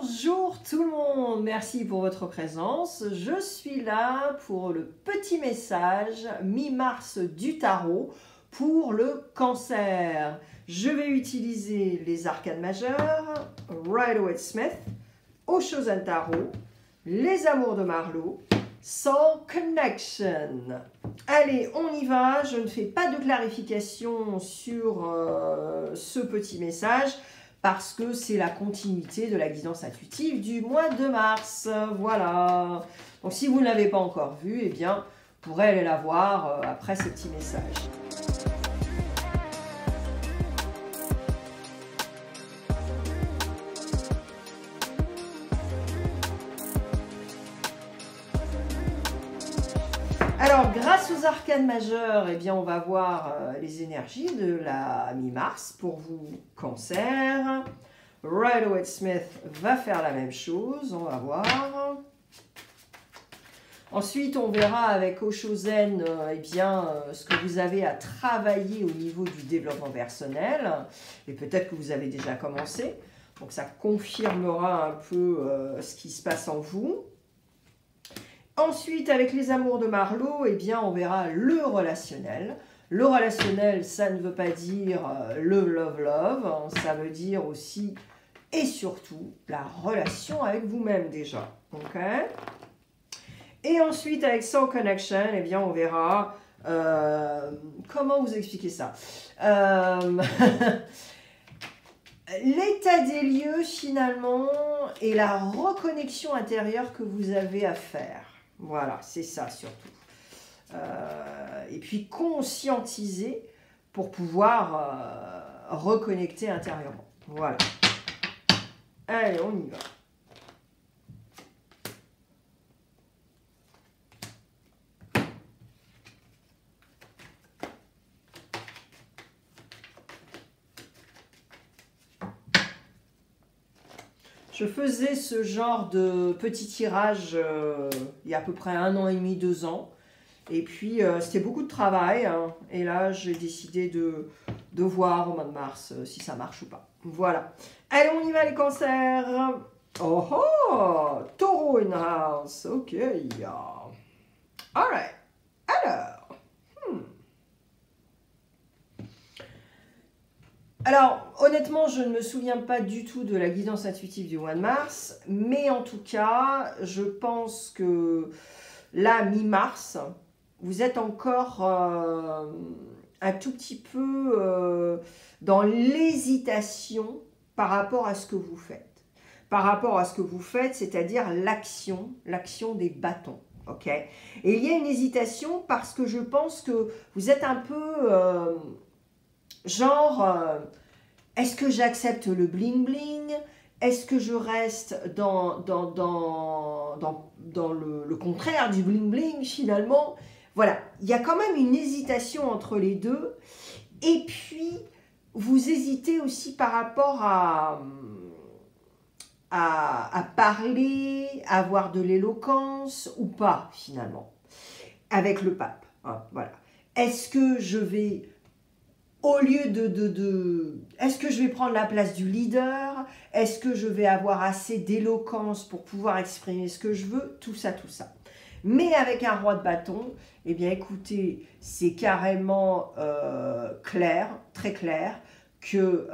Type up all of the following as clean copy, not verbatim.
Bonjour tout le monde, merci pour votre présence. Je suis là pour le petit message mi-mars du tarot pour le cancer. Je vais utiliser les arcanes majeures, Rider-Waite-Smith, Osho-Zen Tarot, les amours de Marlowe, Soul Connection. Allez, on y va. Je ne fais pas de clarification sur ce petit message parce que c'est la continuité de la guidance intuitive du mois de mars. Voilà. Donc si vous ne l'avez pas encore vu, eh bien, vous pourrez aller la voir après ce petit message. Alors, grâce aux arcanes majeures, eh bien, on va voir les énergies de la mi-mars pour vous, cancer. Rider-Waite-Smith va faire la même chose, on va voir. Ensuite, on verra avec Osho-Zen eh bien, ce que vous avez à travailler au niveau du développement personnel. Et peut-être que vous avez déjà commencé. Donc, ça confirmera un peu ce qui se passe en vous. Ensuite, avec les amours de Marlowe, eh bien, on verra le relationnel. Le relationnel, ça ne veut pas dire le love-love, ça veut dire aussi et surtout la relation avec vous-même déjà. Okay. Et ensuite, avec Soul Connection, eh bien, on verra comment vous expliquer ça. L'état des lieux, finalement, et la reconnexion intérieure que vous avez à faire. Voilà, c'est ça surtout. Et puis conscientiser pour pouvoir reconnecter intérieurement. Voilà. Allez, on y va. Je faisais ce genre de petit tirage il y a à peu près 1 an et demi, 2 ans. Et puis, c'était beaucoup de travail. Hein, et là, j'ai décidé de voir au mois de mars si ça marche ou pas. Voilà. Allez, on y va les cancers. Oh oh, taureau in house. Ok. Alright. Alors, honnêtement, je ne me souviens pas du tout de la guidance intuitive du mois de mars, mais en tout cas, je pense que là, mi-mars, vous êtes encore un tout petit peu dans l'hésitation par rapport à ce que vous faites. Par rapport à ce que vous faites, c'est-à-dire l'action des bâtons. Ok. Et il y a une hésitation parce que je pense que vous êtes un peu... est-ce que j'accepte le bling-bling? Est-ce que je reste dans le contraire du bling-bling finalement? Voilà, il y a quand même une hésitation entre les deux. Et puis, vous hésitez aussi par rapport à parler, à avoir de l'éloquence ou pas finalement, avec le pape. Hein, voilà. Est-ce que je vais... Au lieu est-ce que je vais prendre la place du leader? Est-ce que je vais avoir assez d'éloquence pour pouvoir exprimer ce que je veux? Tout ça, tout ça. Mais avec un roi de bâton, eh bien écoutez, c'est carrément clair, très clair, que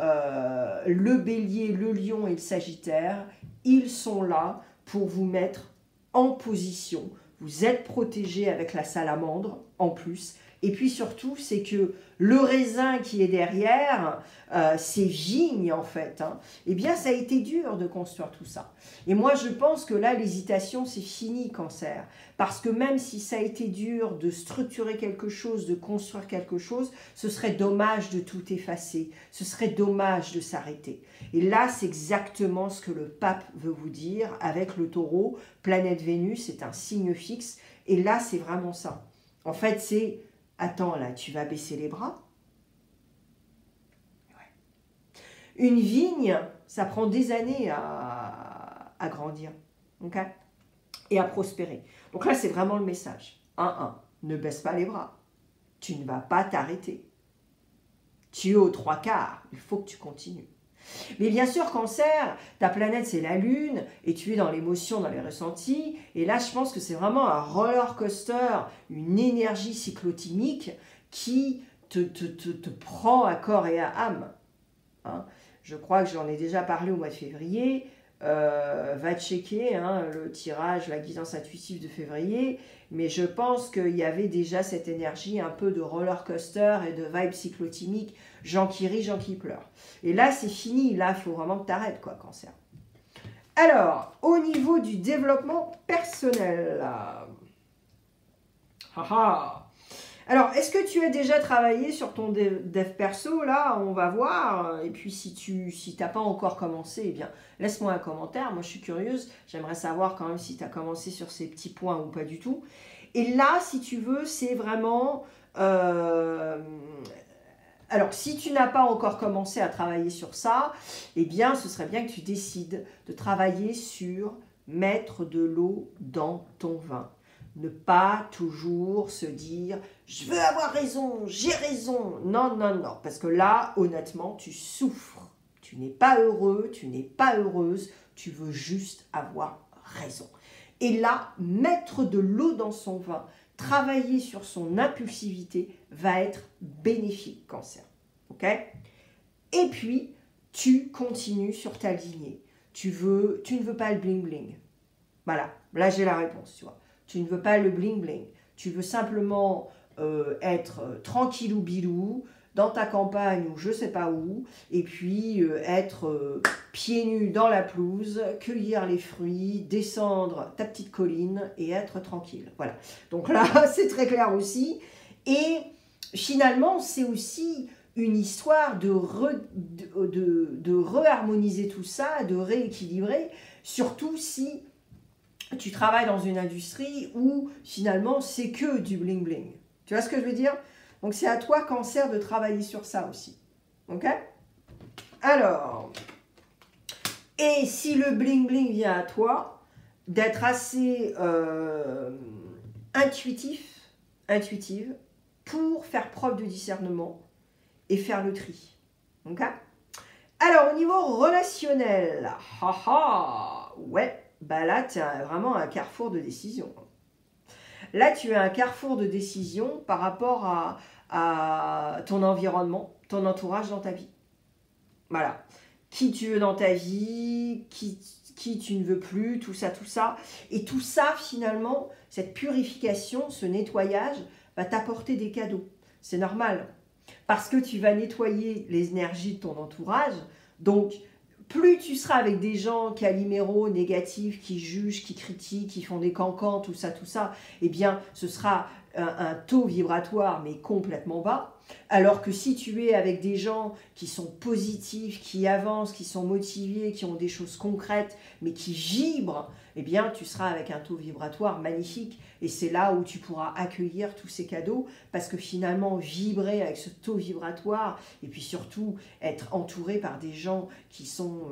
le bélier, le lion et le sagittaire, ils sont là pour vous mettre en position. Vous êtes protégé avec la salamandre en plus. Et puis surtout, c'est que le raisin qui est derrière, ces vignes en fait, hein, eh bien ça a été dur de construire tout ça. Et moi je pense que là l'hésitation c'est fini, cancer. Parce que même si ça a été dur de structurer quelque chose, de construire quelque chose, ce serait dommage de tout effacer. Ce serait dommage de s'arrêter. Et là c'est exactement ce que le pape veut vous dire avec le taureau. Planète Vénus, c'est un signe fixe. Et là c'est vraiment ça. En fait c'est... Attends, là, tu vas baisser les bras? Ouais. Une vigne, ça prend des années à grandir, okay? Et à prospérer. Donc là, c'est vraiment le message. 1-1, ne baisse pas les bras. Tu ne vas pas t'arrêter. Tu es aux 3/4, il faut que tu continues. Mais bien sûr, Cancer, ta planète, c'est la Lune, et tu es dans l'émotion, dans les ressentis. Et là, je pense que c'est vraiment un roller coaster, une énergie cyclotimique qui te prend à corps et à âme. Hein. Je crois que j'en ai déjà parlé au mois de février. Va checker le tirage, la guidance intuitive de février, mais je pense qu'il y avait déjà cette énergie un peu de roller coaster et de vibe cyclotimique, gens qui rient, gens qui pleurent. Et là, c'est fini, là, il faut vraiment que tu arrêtes, quoi, Cancer. Alors, au niveau du développement personnel, alors, est-ce que tu as déjà travaillé sur ton dev perso? Là, on va voir. Et puis, si t'as pas encore commencé, eh bien, laisse-moi un commentaire. Moi, je suis curieuse. J'aimerais savoir quand même si tu as commencé sur ces petits points ou pas du tout. Et là, si tu veux, c'est vraiment... Alors, si tu n'as pas encore commencé à travailler sur ça, eh bien, ce serait bien que tu décides de travailler sur mettre de l'eau dans ton vin. Ne pas toujours se dire « je veux avoir raison, j'ai raison ». Non, non, non, parce que là, honnêtement, tu souffres. Tu n'es pas heureux, tu n'es pas heureuse, tu veux juste avoir raison. Et là, mettre de l'eau dans son vin, travailler sur son impulsivité va être bénéfique, Cancer. Ok? Et puis, tu continues sur ta lignée. Tu ne veux pas le bling-bling. Voilà, là j'ai la réponse, tu vois. Tu ne veux pas le bling-bling. Tu veux simplement être tranquillou bilou dans ta campagne ou je sais pas où, et puis être pieds nus dans la pelouse, cueillir les fruits, descendre ta petite colline et être tranquille. Voilà. Donc là, c'est très clair aussi. Et finalement, c'est aussi une histoire de re-harmoniser tout ça, de rééquilibrer, surtout si tu travailles dans une industrie où finalement c'est que du bling bling. Tu vois ce que je veux dire? Donc c'est à toi, Cancer, de travailler sur ça aussi. Ok? Alors, et si le bling bling vient à toi, d'être assez intuitive pour faire preuve de discernement et faire le tri. Ok? Alors au niveau relationnel, ouais. Bah là, tu as vraiment un carrefour de décision. Là, tu as un carrefour de décision par rapport à ton environnement, ton entourage dans ta vie. Voilà. Qui tu veux dans ta vie, qui tu ne veux plus, tout ça, tout ça. Et tout ça, finalement, cette purification, ce nettoyage, va t'apporter des cadeaux. C'est normal. Parce que tu vas nettoyer les énergies de ton entourage. Donc, plus tu seras avec des gens caliméraux, négatifs, qui jugent, qui critiquent, qui font des cancans, tout ça, eh bien, ce sera un taux vibratoire, mais complètement bas. Alors que si tu es avec des gens qui sont positifs, qui avancent, qui sont motivés, qui ont des choses concrètes, mais qui vibrent, eh bien, tu seras avec un taux vibratoire magnifique. Et c'est là où tu pourras accueillir tous ces cadeaux, parce que finalement, vibrer avec ce taux vibratoire, et puis surtout être entouré par des gens qui sont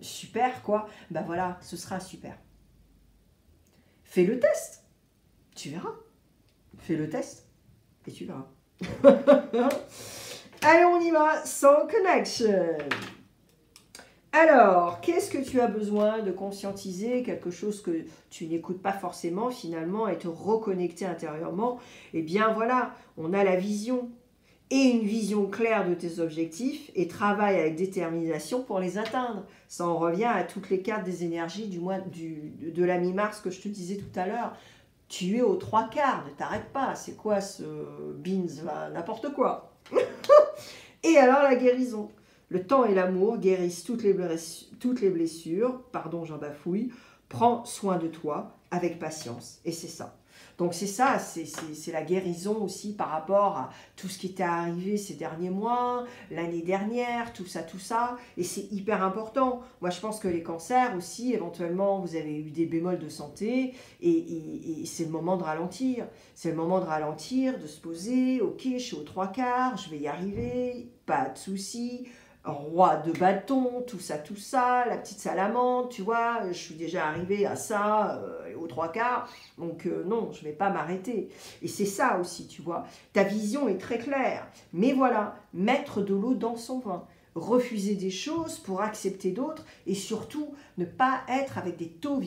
super, quoi, ben voilà, ce sera super. Fais le test, tu verras. Fais le test, et tu verras. Allez, on y va, Soul Connection. Alors, qu'est-ce que tu as besoin de conscientiser, quelque chose que tu n'écoutes pas forcément finalement et te reconnecter intérieurement? Eh bien voilà, on a la vision et une vision claire de tes objectifs et travaille avec détermination pour les atteindre. Ça en revient à toutes les cartes des énergies du mois de la mi-mars que je te disais tout à l'heure. Tu es aux 3/4, ne t'arrête pas. C'est quoi ce beans là? N'importe quoi. Et alors la guérison. Le temps et l'amour guérissent toutes les blessures. Pardon, j'en bafouille. Prends soin de toi avec patience. Et c'est ça. Donc c'est ça, c'est la guérison aussi par rapport à tout ce qui t'est arrivé ces derniers mois, l'année dernière, tout ça. Et c'est hyper important. Moi, je pense que les cancers aussi, éventuellement, vous avez eu des bémols de santé et c'est le moment de ralentir. C'est le moment de ralentir, de se poser. Ok, je suis aux 3/4, je vais y arriver, pas de souci. Roi de bâton, tout ça, la petite salamandre, tu vois, je suis déjà arrivée à ça, aux 3/4, donc non, je ne vais pas m'arrêter. Et c'est ça aussi, tu vois, ta vision est très claire, mais voilà, mettre de l'eau dans son vin, refuser des choses pour accepter d'autres et surtout ne pas être avec des taux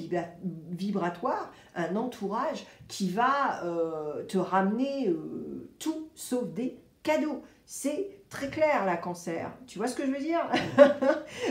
vibratoires, un entourage qui va te ramener tout sauf des cadeaux. C'est très clair la Cancer, tu vois ce que je veux dire?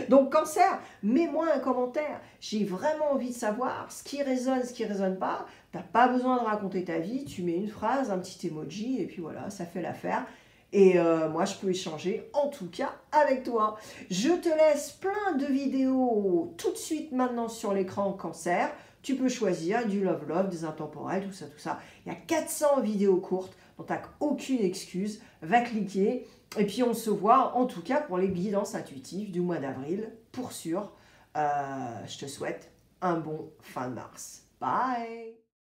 Donc Cancer, mets-moi un commentaire, j'ai vraiment envie de savoir ce qui résonne pas. T'as pas besoin de raconter ta vie, tu mets une phrase, un petit emoji et puis voilà, ça fait l'affaire. Et moi, je peux échanger, en tout cas, avec toi. Je te laisse plein de vidéos tout de suite maintenant sur l'écran Cancer. Tu peux choisir du love, des intemporels, tout ça, tout ça. Il y a 400 vidéos courtes, donc tu n'as aucune excuse. Va cliquer. Et puis, on se voit, en tout cas, pour les guidances intuitives du mois d'avril, pour sûr. Je te souhaite un bon fin de mars. Bye!